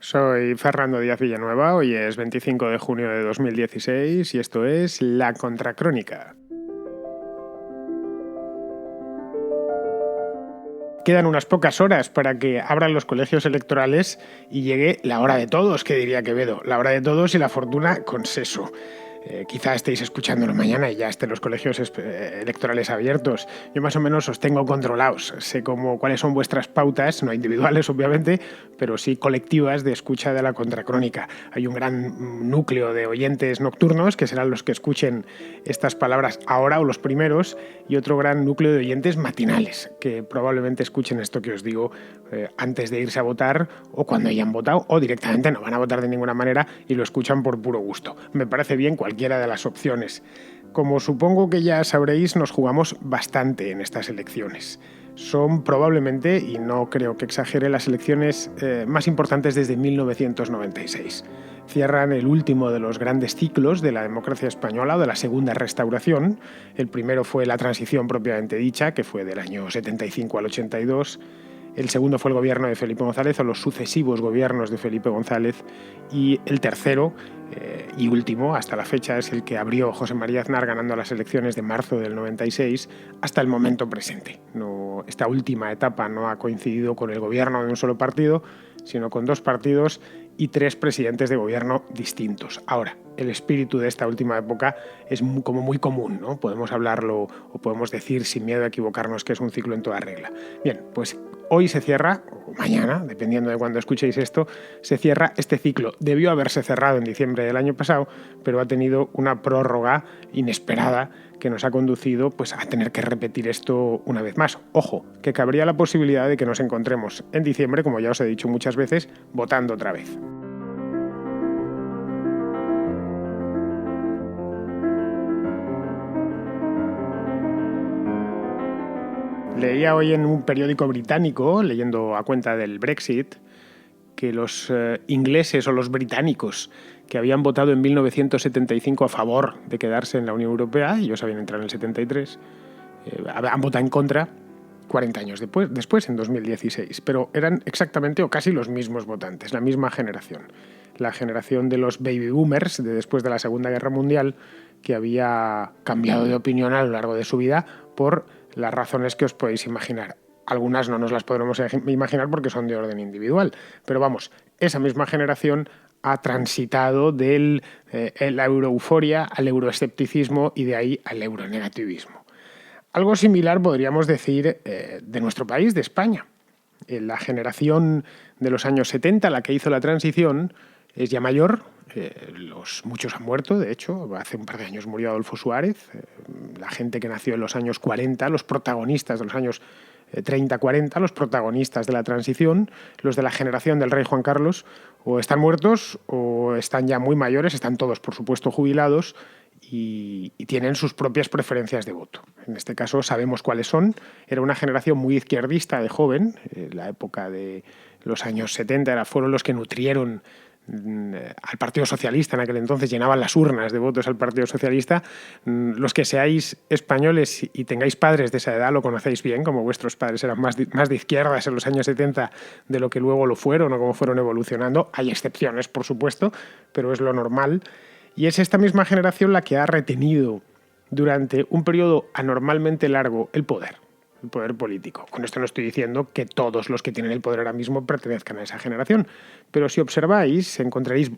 Soy Fernando Díaz Villanueva, hoy es 25 de junio de 2016 y esto es La Contracrónica. Quedan unas pocas horas para que abran los colegios electorales y llegue la hora de todos, que diría Quevedo, la hora de todos y la fortuna con seso. Quizá estéis escuchándolo mañana y ya estén los colegios electorales abiertos. Yo más o menos os tengo controlados. Sé cuáles son vuestras pautas, no individuales obviamente, pero sí colectivas de escucha de La Contracrónica. Hay un gran núcleo de oyentes nocturnos que serán los que escuchen estas palabras ahora o los primeros, y otro gran núcleo de oyentes matinales que probablemente escuchen esto que os digo antes de irse a votar o cuando hayan votado, o directamente no van a votar de ninguna manera y lo escuchan por puro gusto. Me parece bien cualquiera de las opciones. Como supongo que ya sabréis, nos jugamos bastante en estas elecciones. Son probablemente, y no creo que exagere, las elecciones más importantes desde 1996. Cierran el último de los grandes ciclos de la democracia española o de la segunda restauración. El primero fue la transición propiamente dicha, que fue del año 75 al 82. El segundo fue el gobierno de Felipe González, o los sucesivos gobiernos de Felipe González. Y el tercero y último, hasta la fecha, es el que abrió José María Aznar ganando las elecciones de marzo del 96 hasta el momento presente. Esta última etapa no ha coincidido con el gobierno de un solo partido, sino con dos partidos y tres presidentes de gobierno distintos. Ahora, el espíritu de esta última época es muy común, ¿no? Podemos hablarlo o podemos decir sin miedo a equivocarnos que es un ciclo en toda regla. Bien, pues hoy se cierra, o mañana, dependiendo de cuando escuchéis esto, se cierra este ciclo. Debió haberse cerrado en diciembre del año pasado, pero ha tenido una prórroga inesperada que nos ha conducido pues, a tener que repetir esto una vez más. Ojo, que cabría la posibilidad de que nos encontremos en diciembre, como ya os he dicho muchas veces, votando otra vez. Leía hoy en un periódico británico, leyendo a cuenta del Brexit, que los ingleses o los británicos que habían votado en 1975 a favor de quedarse en la Unión Europea, ellos habían entrado en el 73, han votado en contra 40 años después, en 2016. Pero eran exactamente o casi los mismos votantes, la misma generación. La generación de los baby boomers de después de la Segunda Guerra Mundial, que había cambiado de opinión a lo largo de su vida por las razones que os podéis imaginar. Algunas no nos las podremos imaginar porque son de orden individual, pero vamos, esa misma generación ha transitado de la euroeuforia al euroescepticismo y de ahí al euronegativismo. Algo similar podríamos decir de nuestro país, de España. La generación de los años 70, la que hizo la transición, es ya mayor. Muchos han muerto, de hecho, hace un par de años murió Adolfo Suárez. La gente que nació en los años 40, los protagonistas de los años 30-40, los protagonistas de la transición, los de la generación del rey Juan Carlos, o están muertos o están ya muy mayores, están todos por supuesto jubilados y tienen sus propias preferencias de voto. En este caso sabemos cuáles son. Era una generación muy izquierdista de joven, la época de los años 70 fueron los que nutrieron al Partido Socialista en aquel entonces, llenaban las urnas de votos al Partido Socialista. Los que seáis españoles y tengáis padres de esa edad lo conocéis bien, como vuestros padres eran más de izquierdas en los años 70 de lo que luego lo fueron o cómo fueron evolucionando. Hay excepciones, por supuesto, pero es lo normal. Y es esta misma generación la que ha retenido durante un periodo anormalmente largo el poder político. Con esto no estoy diciendo que todos los que tienen el poder ahora mismo pertenezcan a esa generación, pero si observáis encontraréis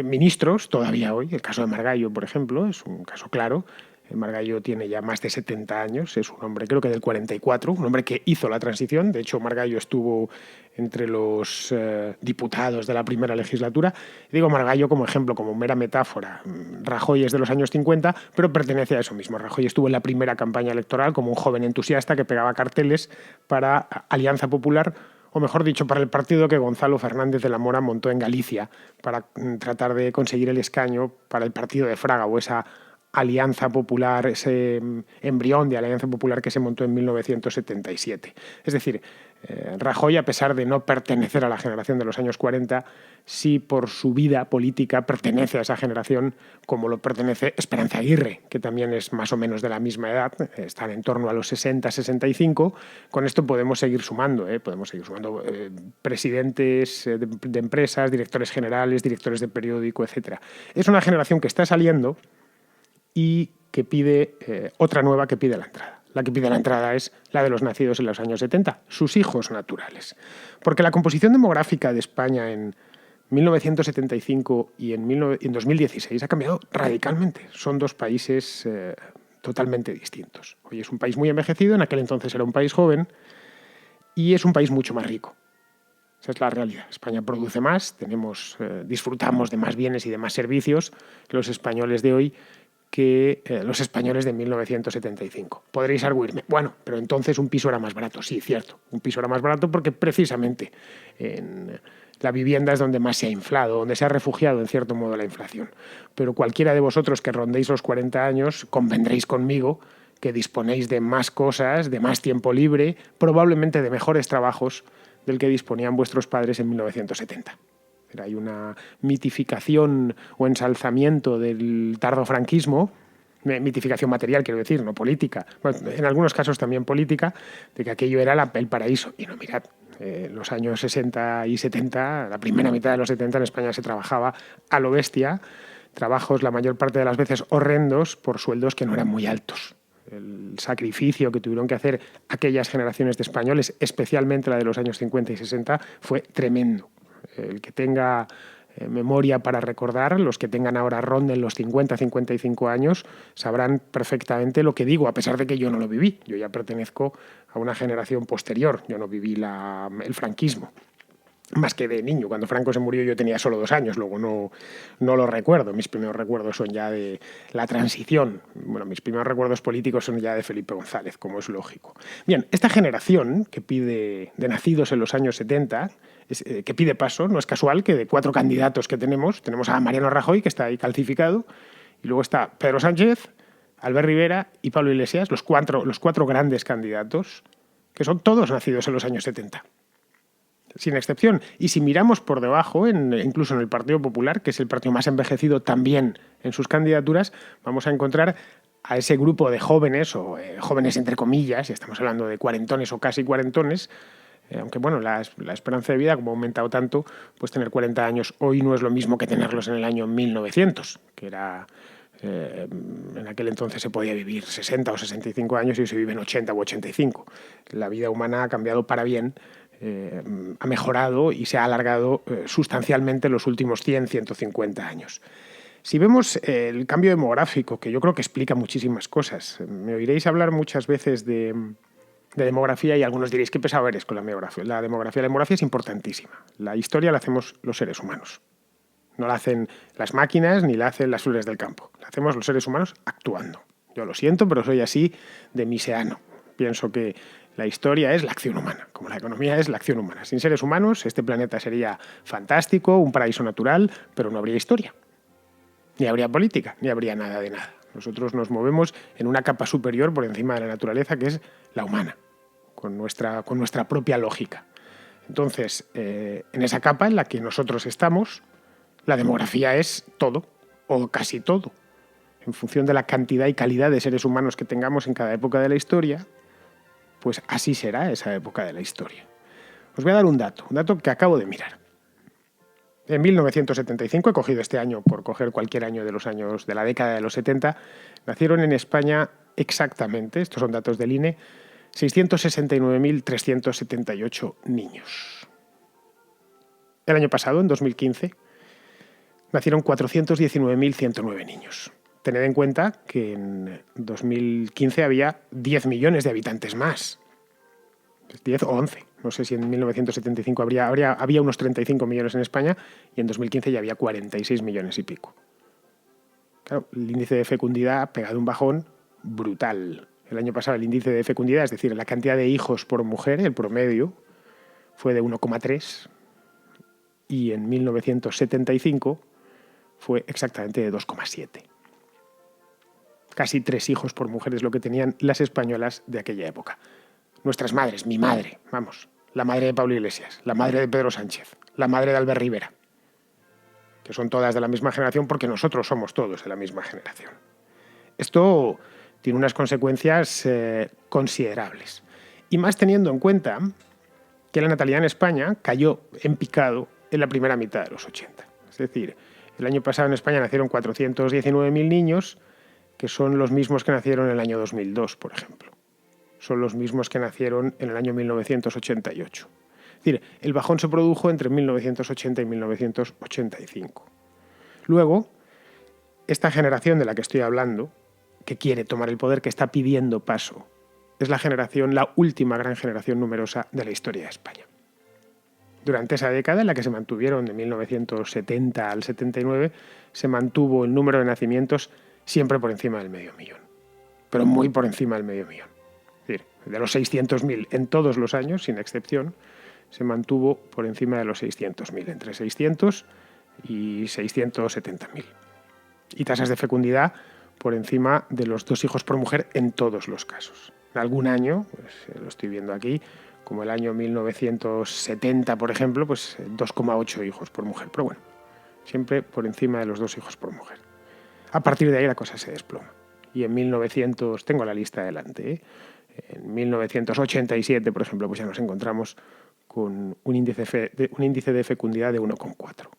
ministros todavía hoy. El caso de Margallo, por ejemplo, es un caso claro. Margallo tiene ya más de 70 años, es un hombre creo que del 44, un hombre que hizo la transición. De hecho, Margallo estuvo entre los diputados de la primera legislatura. Digo Margallo como ejemplo, como mera metáfora. Rajoy es de los años 50, pero pertenece a eso mismo. Rajoy estuvo en la primera campaña electoral como un joven entusiasta que pegaba carteles para Alianza Popular, o mejor dicho, para el partido que Gonzalo Fernández de la Mora montó en Galicia para tratar de conseguir el escaño para el partido de Fraga, o esa Alianza Popular, ese embrión de Alianza Popular que se montó en 1977. Es decir, Rajoy, a pesar de no pertenecer a la generación de los años 40, sí por su vida política pertenece a esa generación, como lo pertenece Esperanza Aguirre, que también es más o menos de la misma edad, están en torno a los 60, 65. Con esto podemos seguir sumando, presidentes de empresas, directores generales, directores de periódico, etc. Es una generación que está saliendo y que pide otra nueva que pide la entrada. La que pide la entrada es la de los nacidos en los años 70, sus hijos naturales. Porque la composición demográfica de España en 1975 y en 2016 ha cambiado radicalmente. Son dos países totalmente distintos. Hoy es un país muy envejecido, en aquel entonces era un país joven y es un país mucho más rico. Esa es la realidad. España produce más, disfrutamos de más bienes y de más servicios que los españoles de hoy, que los españoles de 1975. Podréis arguirme, bueno, pero entonces un piso era más barato. Sí, cierto, un piso era más barato porque precisamente en la vivienda es donde más se ha inflado, donde se ha refugiado en cierto modo la inflación. Pero cualquiera de vosotros que rondéis los 40 años convendréis conmigo que disponéis de más cosas, de más tiempo libre, probablemente de mejores trabajos del que disponían vuestros padres en 1970. Hay una mitificación o ensalzamiento del tardofranquismo, mitificación material, quiero decir, no política, bueno, en algunos casos también política, de que aquello era el paraíso. Y no, mirad, los años 60 y 70, la primera mitad de los 70 en España se trabajaba a lo bestia, trabajos la mayor parte de las veces horrendos por sueldos que no eran muy altos. El sacrificio que tuvieron que hacer aquellas generaciones de españoles, especialmente la de los años 50 y 60, fue tremendo. El que tenga memoria para recordar, los que tengan ahora ronden los 50, 55 años, sabrán perfectamente lo que digo, a pesar de que yo no lo viví. Yo ya pertenezco a una generación posterior, yo no viví el franquismo. Más que de niño. Cuando Franco se murió yo tenía solo 2 años, luego no lo recuerdo. Mis primeros recuerdos son ya de la transición. Bueno, mis primeros recuerdos políticos son ya de Felipe González, como es lógico. Bien, esta generación que pide de nacidos en los años 70, que pide paso, no es casual que de 4 candidatos que tenemos a Mariano Rajoy, que está ahí calcificado, y luego está Pedro Sánchez, Albert Rivera y Pablo Iglesias, los cuatro grandes candidatos, que son todos nacidos en los años 70. Sin excepción. Y si miramos por debajo, incluso en el Partido Popular, que es el partido más envejecido también en sus candidaturas, vamos a encontrar a ese grupo de jóvenes, o jóvenes entre comillas, y estamos hablando de cuarentones o casi cuarentones, aunque bueno, la esperanza de vida, como ha aumentado tanto, pues tener 40 años hoy no es lo mismo que tenerlos en el año 1900, que era... en aquel entonces se podía vivir 60 o 65 años y hoy se viven 80 u 85. La vida humana ha cambiado para bien, ha mejorado y se ha alargado sustancialmente los últimos 100, 150 años. Si vemos el cambio demográfico, que yo creo que explica muchísimas cosas, me oiréis hablar muchas veces de demografía y algunos diréis, qué pesado eres con la demografía. La demografía es importantísima. La historia la hacemos los seres humanos. No la hacen las máquinas ni la hacen las flores del campo. La hacemos los seres humanos actuando. Yo lo siento, pero soy así de miseano. Pienso que la historia es la acción humana, como la economía es la acción humana. Sin seres humanos, este planeta sería fantástico, un paraíso natural, pero no habría historia. Ni habría política, ni habría nada de nada. Nosotros nos movemos en una capa superior por encima de la naturaleza, que es la humana, con nuestra propia lógica. Entonces, en esa capa en la que nosotros estamos, la demografía es todo, o casi todo. En función de la cantidad y calidad de seres humanos que tengamos en cada época de la historia, pues así será esa época de la historia. Os voy a dar un dato que acabo de mirar. En 1975, he cogido este año por coger cualquier año de los años de la década de los 70, nacieron en España exactamente, estos son datos del INE, 669.378 niños. El año pasado, en 2015, nacieron 419.109 niños. Tened en cuenta que en 2015 había 10 millones de habitantes más. 10 o 11. No sé si en 1975 había unos 35 millones en España y en 2015 ya había 46 millones y pico. Claro, el índice de fecundidad ha pegado un bajón brutal. El año pasado el índice de fecundidad, es decir, la cantidad de hijos por mujer, el promedio, fue de 1,3 y en 1975 fue exactamente de 2,7. Casi 3 hijos por mujer es lo que tenían las españolas de aquella época. Nuestras madres, mi madre, vamos, la madre de Pablo Iglesias, la madre de Pedro Sánchez, la madre de Albert Rivera, que son todas de la misma generación porque nosotros somos todos de la misma generación. Esto tiene unas consecuencias considerables. Y más teniendo en cuenta que la natalidad en España cayó en picado en la primera mitad de los 80. Es decir, el año pasado en España nacieron 419.000 niños, que son los mismos que nacieron en el año 2002, por ejemplo. Son los mismos que nacieron en el año 1988. Es decir, el bajón se produjo entre 1980 y 1985. Luego, esta generación de la que estoy hablando, que quiere tomar el poder, que está pidiendo paso, es la última gran generación numerosa de la historia de España. Durante esa década, en la que se mantuvieron de 1970 al 79, se mantuvo el número de nacimientos siempre por encima del 500.000, pero muy por encima del 500.000. Es decir, de los 600.000 en todos los años, sin excepción, se mantuvo por encima de los 600.000, entre 600 y 670.000. Y tasas de fecundidad por encima de los 2 hijos por mujer en todos los casos. En algún año, pues, lo estoy viendo aquí, como el año 1970, por ejemplo, pues 2,8 hijos por mujer. Pero bueno, siempre por encima de los 2 hijos por mujer. A partir de ahí la cosa se desploma. Y en 1900, tengo la lista delante, en 1987, por ejemplo, pues ya nos encontramos con un índice de fecundidad de 1,4. No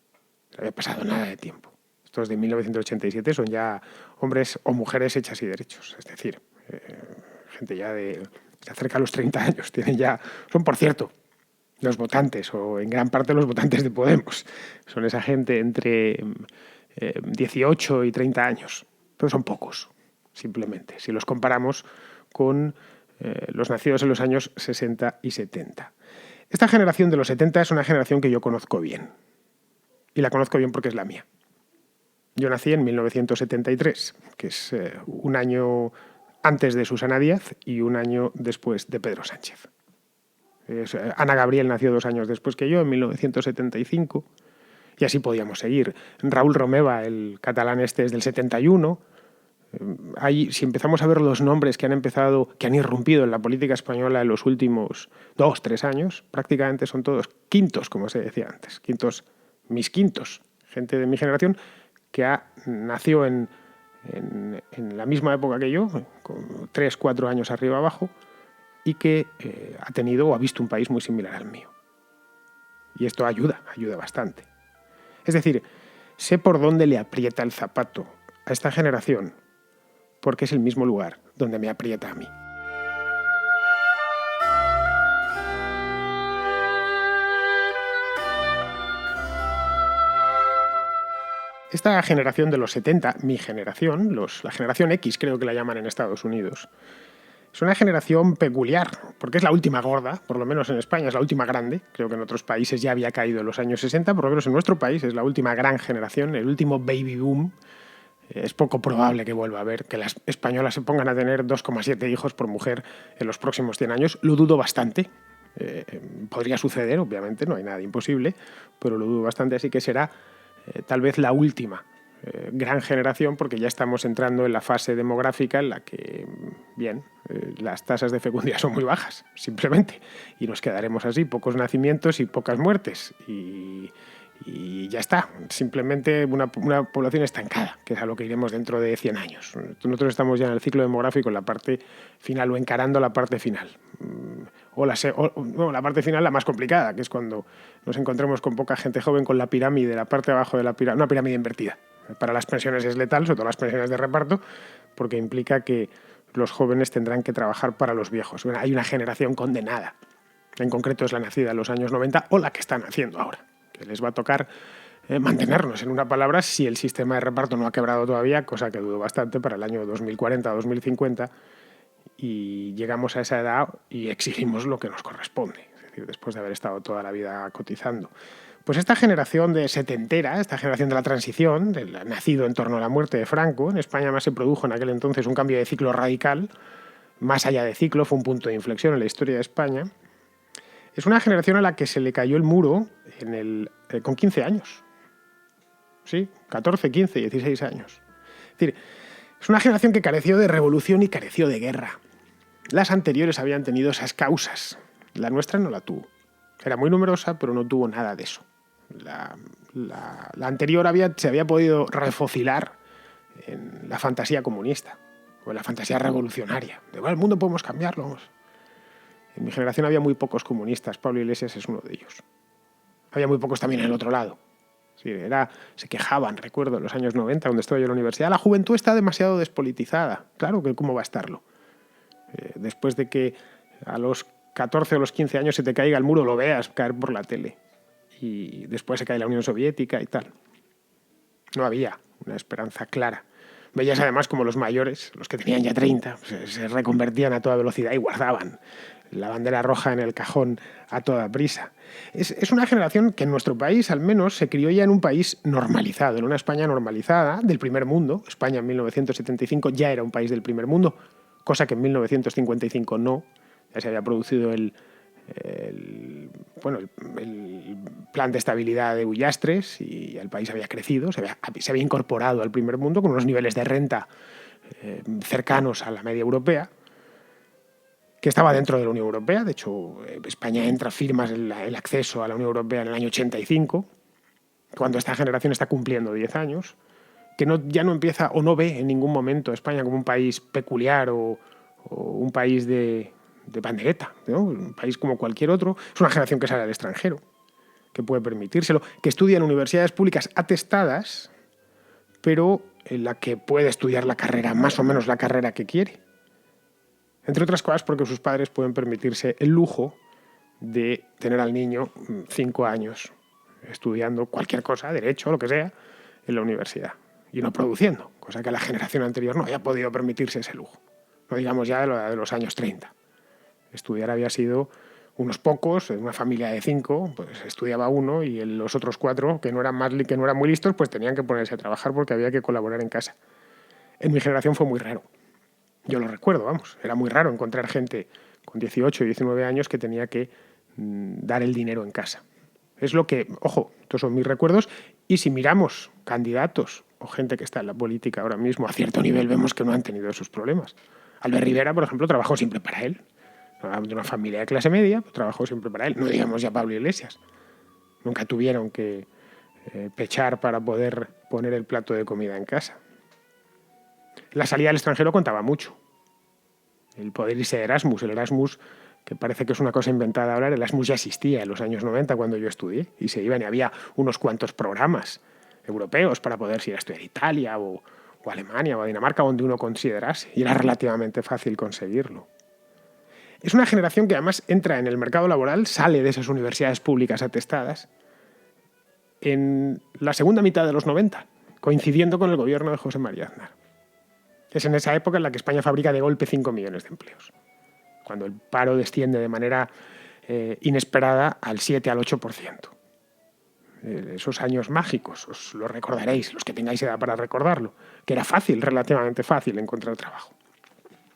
había pasado nada de tiempo. Estos de 1987 son ya hombres o mujeres hechas y derechos. Es decir, gente ya de cerca de los 30 años. Son, por cierto, los votantes, o en gran parte los votantes de Podemos. Son esa gente entre 18 y 30 años. Pero son pocos, simplemente, si los comparamos con los nacidos en los años 60 y 70. Esta generación de los 70 es una generación que yo conozco bien. Y la conozco bien porque es la mía. Yo nací en 1973, que es un año antes de Susana Díaz y un año después de Pedro Sánchez. Ana Gabriel nació 2 años después que yo, en 1975, y así podíamos seguir. Raúl Romeva, el catalán este, es del 71. Si empezamos a ver los nombres que han irrumpido en la política española en los últimos 2-3 años, prácticamente son todos quintos, como se decía antes. Mis quintos, gente de mi generación que nació en la misma época que yo, con 3-4 años arriba abajo, y que ha tenido o ha visto un país muy similar al mío. Y esto ayuda bastante. Es decir, sé por dónde le aprieta el zapato a esta generación, porque es el mismo lugar donde me aprieta a mí. Esta generación de los 70, mi generación, la generación X creo que la llaman en Estados Unidos, es una generación peculiar, porque es la última gorda, por lo menos en España es la última grande. Creo que en otros países ya había caído en los años 60, por lo menos en nuestro país es la última gran generación, el último baby boom. Es poco probable que vuelva a haber que las españolas se pongan a tener 2,7 hijos por mujer en los próximos 100 años. Lo dudo bastante. Podría suceder, obviamente, no hay nada imposible, pero lo dudo bastante, así que será tal vez la última gran generación, porque ya estamos entrando en la fase demográfica en la que, las tasas de fecundidad son muy bajas, simplemente, y nos quedaremos así, pocos nacimientos y pocas muertes, y ya está, simplemente una población estancada, que es a lo que iremos dentro de 100 años. Nosotros estamos ya en el ciclo demográfico, en la parte final, o encarando la parte final. La parte final la más complicada, que es cuando nos encontremos con poca gente joven, con la pirámide, la parte de abajo de la pirámide, una pirámide invertida. Para las pensiones es letal, sobre todo las pensiones de reparto, porque implica que los jóvenes tendrán que trabajar para los viejos. Bueno, hay una generación condenada. En concreto es la nacida en los años 90 o la que está naciendo ahora, que les va a tocar mantenernos, en una palabra, si el sistema de reparto no ha quebrado todavía, cosa que dudo bastante, para el año 2040 o 2050, y llegamos a esa edad y exigimos lo que nos corresponde, es decir, después de haber estado toda la vida cotizando. Pues esta generación de setentera, esta generación de la transición, nacido en torno a la muerte de Franco, en España más se produjo en aquel entonces un cambio de ciclo radical, más allá de ciclo, fue un punto de inflexión en la historia de España. Es una generación a la que se le cayó el muro con 15 años. Sí, 14, 15, 16 años. Es decir, es una generación que careció de revolución y careció de guerra. Las anteriores habían tenido esas causas. La nuestra no la tuvo. Era muy numerosa, pero no tuvo nada de eso. La anterior se había podido refocilar en la fantasía comunista o en la fantasía revolucionaria. De bueno, el mundo podemos cambiarlo. Vamos. En mi generación había muy pocos comunistas. Pablo Iglesias es uno de ellos. Había muy pocos también en el otro lado. Sí, se quejaban, recuerdo, en los años 90, donde estaba yo en la universidad. La juventud está demasiado despolitizada. Claro que cómo va a estarlo. Después de que a los 14 o los 15 años se te caiga el muro, lo veas caer por la tele. Y después se cae la Unión Soviética y tal. No había una esperanza clara. Veías además como los mayores, los que tenían ya 30, se reconvertían a toda velocidad y guardaban la bandera roja en el cajón a toda prisa. Es una generación que en nuestro país al menos se crió ya en un país normalizado, en una España normalizada del primer mundo. España en 1975 ya era un país del primer mundo, cosa que en 1955 no. Ya se había producido el plan de estabilidad de Ullastres y el país había crecido, se había incorporado al primer mundo con unos niveles de renta cercanos a la media europea, que estaba dentro de la Unión Europea. De hecho, España firma el acceso a la Unión Europea en el año 85, cuando esta generación está cumpliendo 10 años, que ya no empieza o no ve en ningún momento a España como un país peculiar o un país de pandereta, ¿no? Un país como cualquier otro. Es una generación que sale al extranjero, que puede permitírselo, que estudia en universidades públicas atestadas, pero en la que puede estudiar la carrera, más o menos la carrera que quiere. Entre otras cosas porque sus padres pueden permitirse el lujo de tener al niño 5 años estudiando cualquier cosa, derecho, lo que sea, en la universidad y no produciendo, cosa que la generación anterior no había podido permitirse ese lujo. No digamos ya de los años 30. Estudiar había sido unos pocos, en una familia de 5, pues estudiaba uno y los otros 4, que no eran muy listos, pues tenían que ponerse a trabajar porque había que colaborar en casa. En mi generación fue muy raro. Yo lo recuerdo, vamos. Era muy raro encontrar gente con 18 y 19 años que tenía que dar el dinero en casa. Es lo que, ojo, estos son mis recuerdos, y si miramos candidatos o gente que está en la política ahora mismo a cierto nivel, vemos que no han tenido esos problemas. Albert Rivera, por ejemplo, trabajó siempre para él. De una familia de clase media, pues trabajó siempre para él. No digamos ya Pablo Iglesias. Nunca tuvieron que pechar para poder poner el plato de comida en casa. La salida al extranjero contaba mucho. El poder irse de Erasmus. El Erasmus, que parece que es una cosa inventada ahora, el Erasmus ya existía en los años 90 cuando yo estudié. Y se iban y había unos cuantos programas europeos para poder ir a estudiar a Italia o Alemania o a Dinamarca, donde uno considerase. Y era relativamente fácil conseguirlo. Es una generación que además entra en el mercado laboral, sale de esas universidades públicas atestadas en la segunda mitad de los 90, coincidiendo con el gobierno de José María Aznar. Es en esa época en la que España fabrica de golpe 5 millones de empleos, cuando el paro desciende de manera inesperada al 7 al 8%. Esos años mágicos, os lo recordaréis, los que tengáis edad para recordarlo, que era fácil, relativamente fácil encontrar trabajo.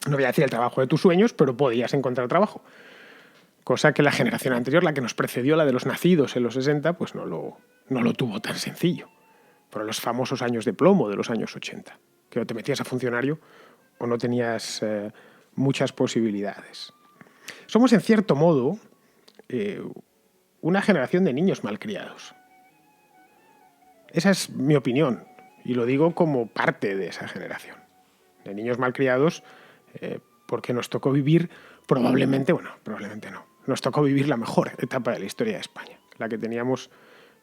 No voy a decir el trabajo de tus sueños, pero podías encontrar trabajo. Cosa que la generación anterior, la que nos precedió, la de los nacidos en los 60, pues no lo tuvo tan sencillo. Por los famosos años de plomo de los años 80, que o te metías a funcionario o no tenías muchas posibilidades. Somos, en cierto modo, una generación de niños malcriados. Esa es mi opinión, y lo digo como parte de esa generación. De niños malcriados, porque nos tocó vivir probablemente no, nos tocó vivir la mejor etapa de la historia de España, la que teníamos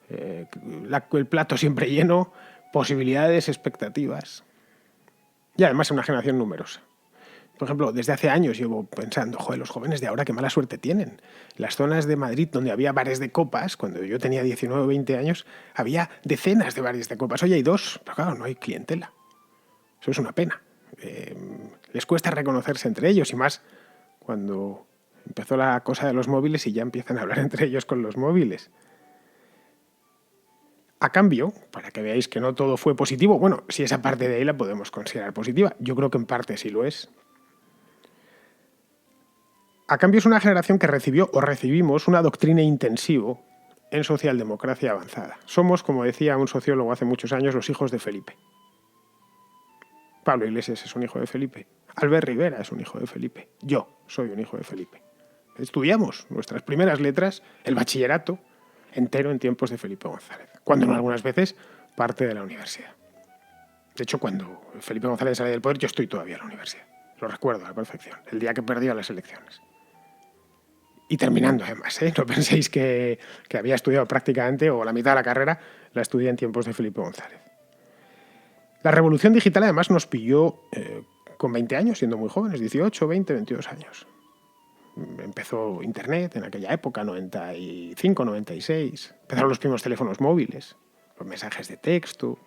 el plato siempre lleno, posibilidades, expectativas, y además una generación numerosa. Por ejemplo, desde hace años llevo pensando, los jóvenes de ahora qué mala suerte tienen. Las zonas de Madrid donde había bares de copas, cuando yo tenía 19 o 20 años, había decenas de bares de copas. Hoy hay 2, pero claro, no hay clientela. Eso es una pena. Les cuesta reconocerse entre ellos, y más cuando empezó la cosa de los móviles y ya empiezan a hablar entre ellos con los móviles. A cambio, para que veáis que no todo fue positivo, bueno, si esa parte de ahí la podemos considerar positiva, yo creo que en parte sí lo es. A cambio es una generación que recibió o recibimos una doctrina intensivo en socialdemocracia avanzada. Somos, como decía un sociólogo hace muchos años, los hijos de Felipe. Pablo Iglesias es un hijo de Felipe. Albert Rivera es un hijo de Felipe. Yo soy un hijo de Felipe. Estudiamos nuestras primeras letras, el bachillerato, entero en tiempos de Felipe González, cuando no algunas veces parte de la universidad. De hecho, cuando Felipe González sale del poder, yo estoy todavía en la universidad. Lo recuerdo a la perfección, el día que perdió las elecciones. Y terminando, además, ¿eh? No penséis que había estudiado prácticamente, o la mitad de la carrera la estudié en tiempos de Felipe González. La revolución digital, además, nos pilló con 20 años, siendo muy jóvenes, 18, 20, 22 años. Empezó Internet en aquella época, 95, 96. Empezaron los primeros teléfonos móviles, los mensajes de texto.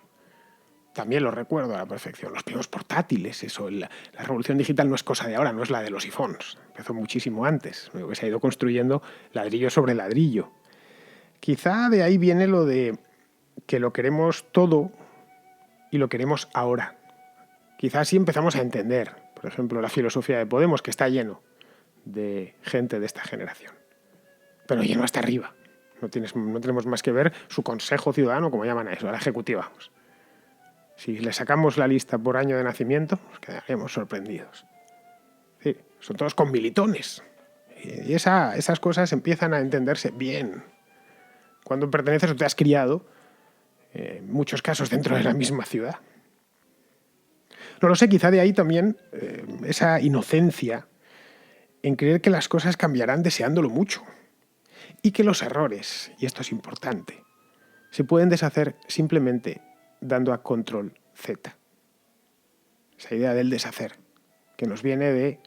También lo recuerdo a la perfección. Los primeros portátiles, eso. La revolución digital no es cosa de ahora, no es la de los iPhones. Empezó muchísimo antes. Lo que se ha ido construyendo ladrillo sobre ladrillo. Quizá de ahí viene lo de que lo queremos todo y lo queremos ahora. Quizá así empezamos a entender, por ejemplo, la filosofía de Podemos, que está lleno de gente de esta generación. Pero lleno hasta arriba. No tenemos más que ver su consejo ciudadano, como llaman a eso, a la ejecutiva. Si le sacamos la lista por año de nacimiento, nos quedaremos sorprendidos. Sí, son todos conmilitones. Y esas cosas empiezan a entenderse bien. Cuando perteneces o te has criado, en muchos casos dentro de la misma ciudad. No lo sé, quizá de ahí también esa inocencia en creer que las cosas cambiarán deseándolo mucho. Y que los errores, y esto es importante, se pueden deshacer simplemente dando a control Z. Esa idea del deshacer, que nos viene de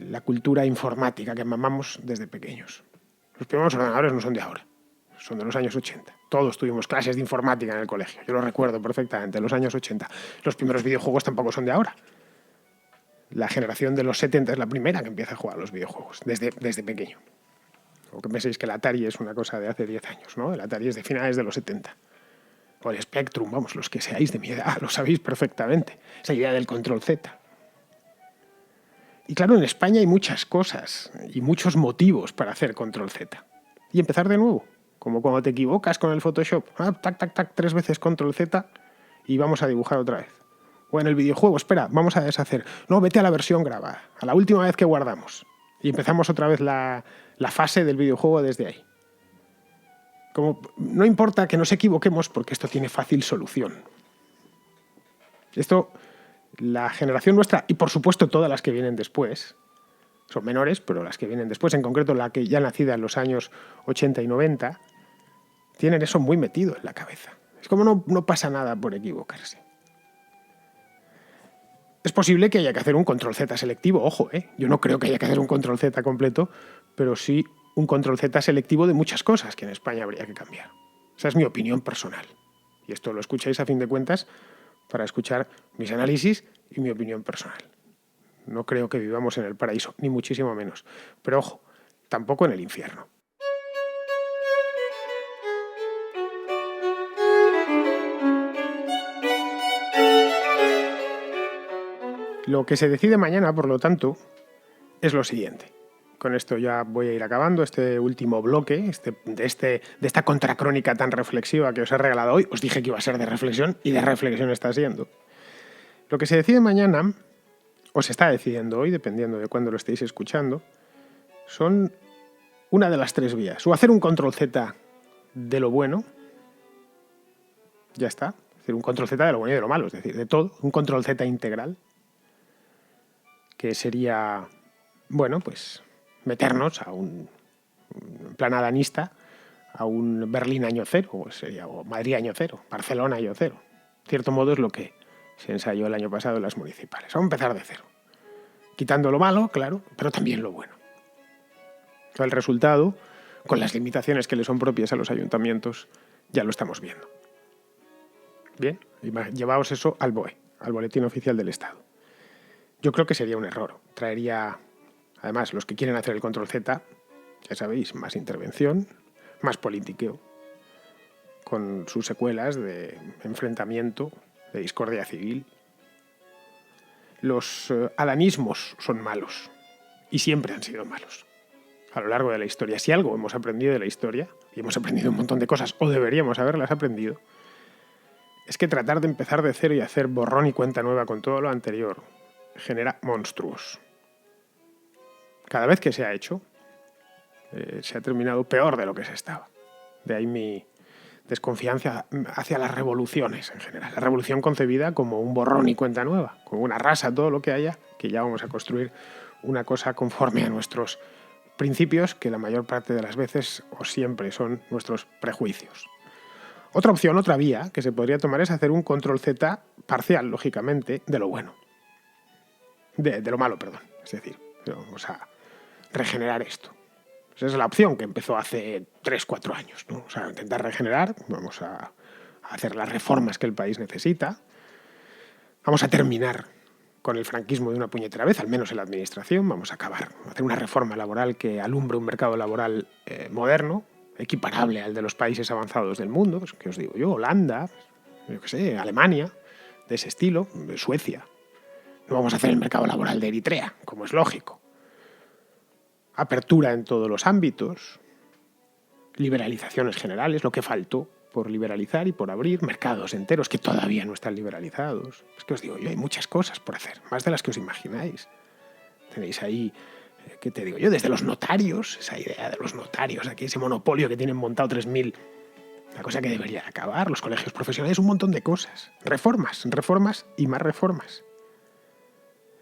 la cultura informática que mamamos desde pequeños. Los primeros ordenadores no son de ahora, son de los años 80. Todos tuvimos clases de informática en el colegio, yo lo recuerdo perfectamente, los años 80. Los primeros videojuegos tampoco son de ahora. La generación de los 70 es la primera que empieza a jugar a los videojuegos, desde pequeño. O que penséis que el Atari es una cosa de hace 10 años, ¿no? El Atari es de finales de los 70. O el Spectrum, vamos, los que seáis de mi edad, lo sabéis perfectamente. Esa idea del control Z. Y claro, en España hay muchas cosas y muchos motivos para hacer control Z. Y empezar de nuevo, como cuando te equivocas con el Photoshop. Tac, tac, tac, 3 veces control Z y vamos a dibujar otra vez. O en el videojuego, espera, vamos a deshacer. No, vete a la versión grabada, a la última vez que guardamos. Y empezamos otra vez la fase del videojuego desde ahí. Como, no importa que nos equivoquemos porque esto tiene fácil solución. Esto, la generación nuestra, y por supuesto todas las que vienen después, son menores, pero las que vienen después, en concreto la que ya nacida en los años 80 y 90, tienen eso muy metido en la cabeza. Es como no pasa nada por equivocarse. Es posible que haya que hacer un control Z selectivo, ojo, yo no creo que haya que hacer un control Z completo, pero sí un control Z selectivo de muchas cosas que en España habría que cambiar. Esa es mi opinión personal. Y esto lo escucháis a fin de cuentas para escuchar mis análisis y mi opinión personal. No creo que vivamos en el paraíso, ni muchísimo menos. Pero ojo, tampoco en el infierno. Lo que se decide mañana, por lo tanto, es lo siguiente. Con esto ya voy a ir acabando este último bloque de esta contracrónica tan reflexiva que os he regalado hoy. Os dije que iba a ser de reflexión y de reflexión está siendo. Lo que se decide mañana, o se está decidiendo hoy, dependiendo de cuándo lo estéis escuchando, son una de las 3 vías. O hacer un control Z de lo bueno, ya está. Es decir, un control Z de lo bueno y de lo malo, es decir, de todo. Un control Z integral, que sería, bueno, pues meternos a un plan adanista, a un Berlín año cero, o Madrid año cero, Barcelona año cero. En cierto modo es lo que se ensayó el año pasado en las municipales. Vamos a empezar de cero. Quitando lo malo, claro, pero también lo bueno. El resultado, con las limitaciones que le son propias a los ayuntamientos, ya lo estamos viendo. Bien, llevaos eso al BOE, al Boletín Oficial del Estado. Yo creo que sería un error. Traería, además, los que quieren hacer el control Z, ya sabéis, más intervención, más politiqueo, con sus secuelas de enfrentamiento, de discordia civil. Los adanismos son malos y siempre han sido malos a lo largo de la historia. Si algo hemos aprendido de la historia, y hemos aprendido un montón de cosas, o deberíamos haberlas aprendido, es que tratar de empezar de cero y hacer borrón y cuenta nueva con todo lo anterior genera monstruos. cada vez que se ha hecho, se ha terminado peor de lo que se estaba. De ahí mi desconfianza hacia las revoluciones en general. La revolución concebida como un borrón y cuenta nueva, como una rasa, todo lo que haya, que ya vamos a construir una cosa conforme a nuestros principios, que la mayor parte de las veces o siempre son nuestros prejuicios. Otra opción, otra vía que se podría tomar es hacer un control Z parcial, lógicamente, de lo bueno. De lo malo, perdón. Es decir, vamos a regenerar esto. Esa es la opción que empezó hace 3-4 años, ¿no? O sea, intentar regenerar, vamos a hacer las reformas que el país necesita, vamos a terminar con el franquismo de una puñetera vez, al menos en la administración, vamos a acabar, a hacer una reforma laboral que alumbre un mercado laboral moderno, equiparable al de los países avanzados del mundo, pues, que os digo yo, Holanda, yo qué sé, Alemania, de ese estilo, Suecia. No vamos a hacer el mercado laboral de Eritrea, como es lógico. Apertura en todos los ámbitos, liberalizaciones generales, lo que faltó por liberalizar y por abrir mercados enteros que todavía no están liberalizados. Es que os digo yo, hay muchas cosas por hacer, más de las que os imagináis. Tenéis ahí, ¿qué te digo yo? Desde los notarios, esa idea de los notarios, aquí ese monopolio que tienen montado 3.000, una cosa que debería acabar, los colegios profesionales, un montón de cosas. Reformas y más reformas.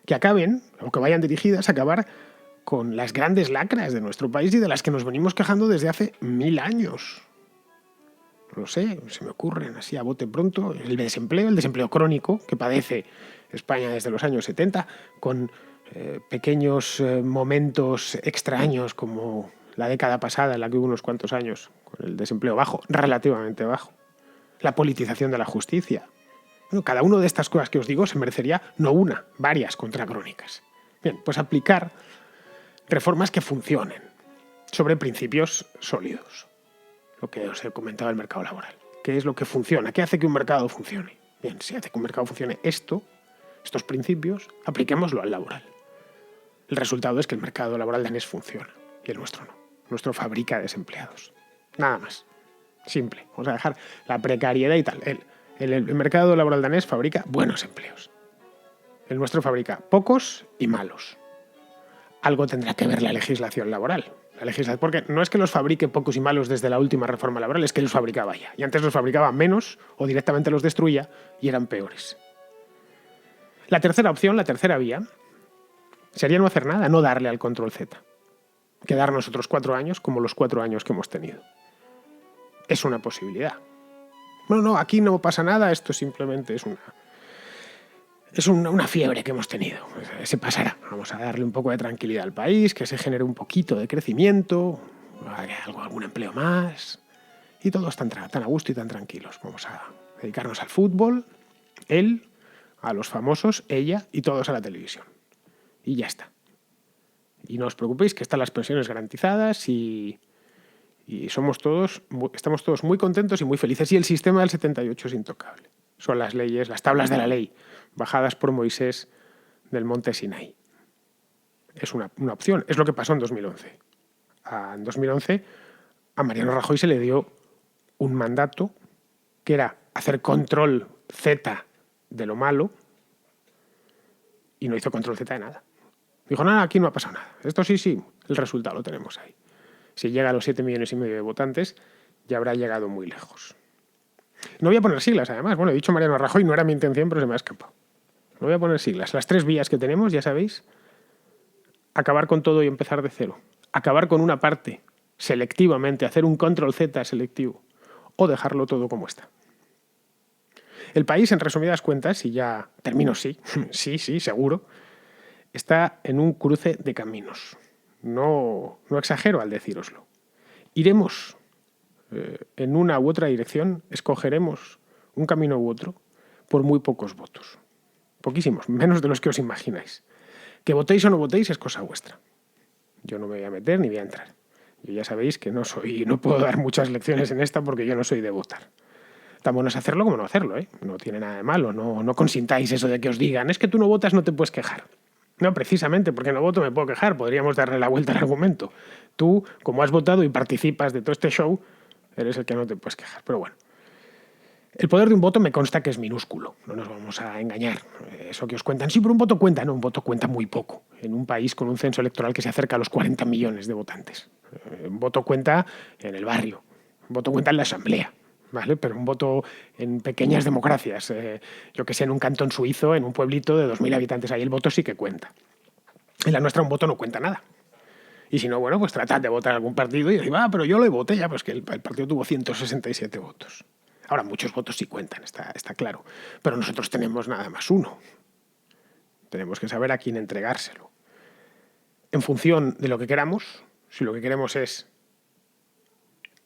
Que acaben, o que vayan dirigidas a acabar con las grandes lacras de nuestro país y de las que nos venimos quejando desde hace 1000 años. No lo sé, se me ocurren así a bote pronto. El desempleo crónico que padece España desde los años 70, con pequeños momentos extraños como la década pasada en la que hubo unos cuantos años con el desempleo bajo, relativamente bajo. La politización de la justicia. Bueno, cada una de estas cosas que os digo se merecería no una, varias contracrónicas. Bien, pues aplicar reformas que funcionen sobre principios sólidos. Lo que os he comentado del mercado laboral. ¿Qué es lo que funciona? ¿Qué hace que un mercado funcione? Bien, si hace que un mercado funcione estos principios, apliquémoslo al laboral. El resultado es que el mercado laboral danés funciona y el nuestro no. El nuestro fabrica desempleados. Nada más. Simple. Vamos a dejar la precariedad y tal. El mercado laboral danés fabrica buenos empleos. El nuestro fabrica pocos y malos. Algo tendrá que ver la legislación laboral. Porque no es que los fabrique pocos y malos desde la última reforma laboral, es que los fabricaba ya. Y antes los fabricaba menos o directamente los destruía y eran peores. La tercera opción, la tercera vía, sería no hacer nada, no darle al control Z. Quedarnos otros 4 años como los 4 años que hemos tenido. Es una posibilidad. Bueno, no, aquí no pasa nada, esto simplemente es una fiebre que hemos tenido. Se pasará. Vamos a darle un poco de tranquilidad al país, que se genere un poquito de crecimiento, algún empleo más, y todos tan a gusto y tan tranquilos. Vamos a dedicarnos al fútbol, él, a los famosos, ella y todos a la televisión. Y ya está. Y no os preocupéis que están las pensiones garantizadas y estamos todos muy contentos y muy felices. Y el sistema del 78 es intocable. Son las leyes, las tablas de la ley, bajadas por Moisés del monte Sinaí. Es una opción. Es lo que pasó en 2011. En 2011 a Mariano Rajoy se le dio un mandato que era hacer control Z de lo malo y no hizo control Z de nada. Dijo, nada, aquí no ha pasado nada. Esto sí, el resultado lo tenemos ahí. Si llega a los 7,5 millones de votantes, ya habrá llegado muy lejos. No voy a poner siglas, además. Bueno, he dicho Mariano Rajoy, no era mi intención, pero se me ha escapado. No voy a poner siglas. Las 3 vías que tenemos, ya sabéis, acabar con todo y empezar de cero. Acabar con una parte selectivamente, hacer un control Z selectivo, o dejarlo todo como está. El país, en resumidas cuentas, y ya termino sí, seguro, está en un cruce de caminos. No exagero al decíroslo. Iremos en una u otra dirección, escogeremos un camino u otro por muy pocos votos. Poquísimos, menos de los que os imagináis. Que votéis o no votéis es cosa vuestra. Yo no me voy a meter ni voy a entrar. Yo ya sabéis que no puedo dar muchas lecciones en esta porque yo no soy de votar. Tan bueno es hacerlo como no hacerlo, ¿eh? No tiene nada de malo, no consintáis eso de que os digan, es que tú no votas, no te puedes quejar. No, precisamente porque no voto me puedo quejar, podríamos darle la vuelta al argumento. Tú, como has votado y participas de todo este show, eres el que no te puedes quejar. Pero bueno, El poder de un voto me consta que es minúsculo, no nos vamos a engañar. Eso que os cuentan, sí, pero un voto cuenta. No, un voto cuenta muy poco en un país con un censo electoral que se acerca a los 40 millones de votantes. Un voto cuenta en el barrio, un voto cuenta en la asamblea, ¿vale? Pero un voto en pequeñas democracias, yo que sé, en un cantón suizo, en un pueblito de 2.000 habitantes, ahí el voto sí que cuenta. En la nuestra un voto no cuenta nada. Y si no, bueno, pues tratad de votar algún partido y decir, pero yo lo voté ya, pues que el partido tuvo 167 votos. Ahora, muchos votos sí cuentan, está claro. Pero nosotros tenemos nada más uno. Tenemos que saber a quién entregárselo. En función de lo que queramos, si lo que queremos es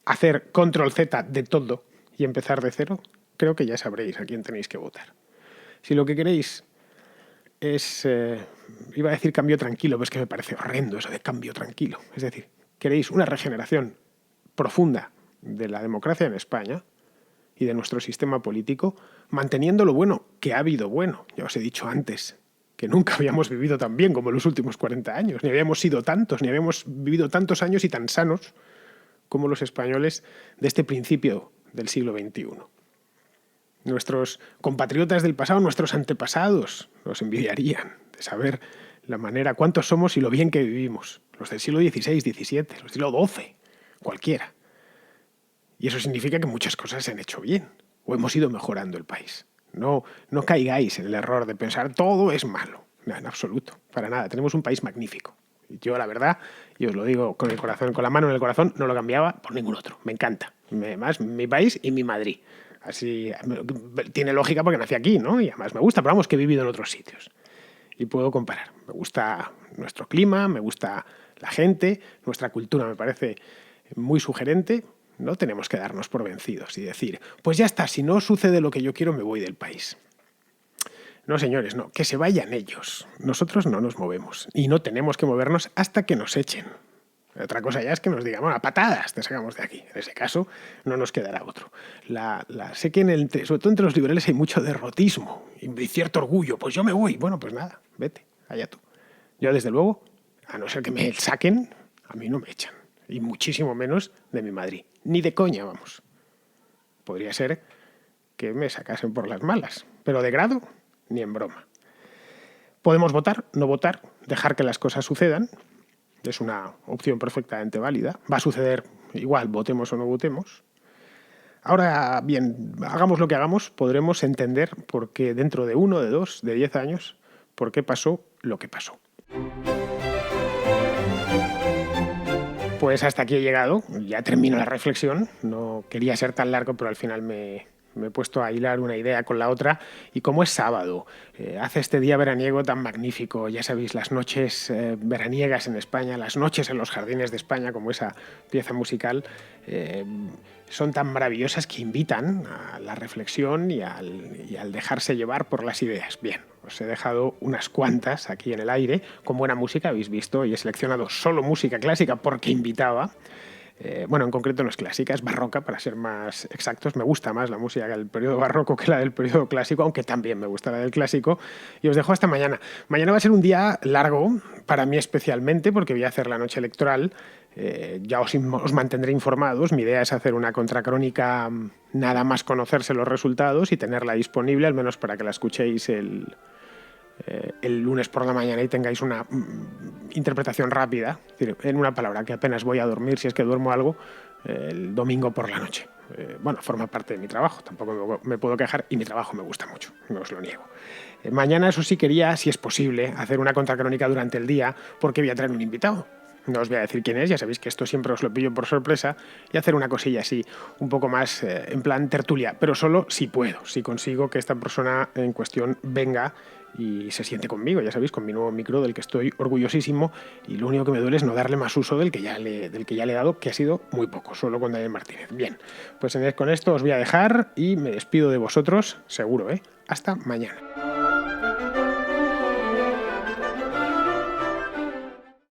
hacer control Z de todo y empezar de cero, creo que ya sabréis a quién tenéis que votar. Si lo que queréis es, iba a decir cambio tranquilo, pero es que me parece horrendo eso de cambio tranquilo. Es decir, queréis una regeneración profunda de la democracia en España y de nuestro sistema político, manteniendo lo bueno, que ha habido bueno. Ya os he dicho antes que nunca habíamos vivido tan bien como en los últimos 40 años, ni habíamos sido tantos, ni habíamos vivido tantos años y tan sanos como los españoles de este principio del siglo XXI. Nuestros compatriotas del pasado, nuestros antepasados, nos envidiarían de saber la manera, cuántos somos y lo bien que vivimos. Los del siglo XVI, XVII, los del siglo XII, cualquiera. Y eso significa que muchas cosas se han hecho bien o hemos ido mejorando el país. No caigáis en el error de pensar todo es malo. No, en absoluto, para nada. Tenemos un país magnífico. Yo, la verdad, y os lo digo con el corazón, con la mano en el corazón, no lo cambiaba por ningún otro. Me encanta. Además, mi país y mi Madrid. Así tiene lógica porque nací aquí, ¿no? Y además me gusta, pero vamos, que he vivido en otros sitios. Y puedo comparar. Me gusta nuestro clima, me gusta la gente, nuestra cultura me parece muy sugerente. No tenemos que darnos por vencidos y decir, pues ya está, si no sucede lo que yo quiero, me voy del país. No, señores, no, que se vayan ellos. Nosotros no nos movemos y no tenemos que movernos hasta que nos echen. Otra cosa ya es que nos digan, bueno, a patadas te sacamos de aquí. En ese caso, no nos quedará otro. Sé que sobre todo entre los liberales hay mucho derrotismo y cierto orgullo. Pues yo me voy. Bueno, pues nada, vete, allá tú. Yo, desde luego, a no ser que me saquen, a mí no me echan. Y muchísimo menos de mi Madrid. Ni de coña, vamos. Podría ser que me sacasen por las malas, pero de grado, ni en broma. Podemos votar, no votar, dejar que las cosas sucedan. Es una opción perfectamente válida. Va a suceder igual, votemos o no votemos. Ahora, bien, hagamos lo que hagamos, podremos entender por qué dentro de 1, de 2, de 10 años, por qué pasó lo que pasó. Pues hasta aquí he llegado, ya termino la reflexión, no quería ser tan largo, pero al final me he puesto a hilar una idea con la otra, y como es sábado, hace este día veraniego tan magnífico, ya sabéis, las noches veraniegas en España, las noches en los jardines de España, como esa pieza musical, son tan maravillosas que invitan a la reflexión y al dejarse llevar por las ideas. Bien, os he dejado unas cuantas aquí en el aire, con buena música, habéis visto, y he seleccionado solo música clásica porque invitaba. Bueno, en concreto no es clásica, es barroca, para ser más exactos. Me gusta más la música del periodo barroco que la del periodo clásico, aunque también me gusta la del clásico. Y os dejo hasta mañana. Mañana va a ser un día largo, para mí especialmente, porque voy a hacer la noche electoral. Ya os mantendré informados. Mi idea es hacer una contracrónica, nada más conocerse los resultados y tenerla disponible, al menos para que la escuchéis el lunes por la mañana y tengáis una interpretación rápida, es decir, en una palabra, que apenas voy a dormir, si es que duermo algo, el domingo por la noche. Bueno, forma parte de mi trabajo, tampoco me puedo quejar, y mi trabajo me gusta mucho, no os lo niego. Mañana, eso sí, quería, si es posible, hacer una contracrónica durante el día, porque voy a traer un invitado. No os voy a decir quién es, ya sabéis que esto siempre os lo pillo por sorpresa, y hacer una cosilla así, un poco más en plan tertulia, pero solo si puedo, si consigo que esta persona en cuestión venga y se siente conmigo, ya sabéis, con mi nuevo micro, del que estoy orgullosísimo, y lo único que me duele es no darle más uso del que ya le he dado, que ha sido muy poco, solo con Daniel Martínez. Bien, pues con esto os voy a dejar y me despido de vosotros, seguro, Hasta mañana.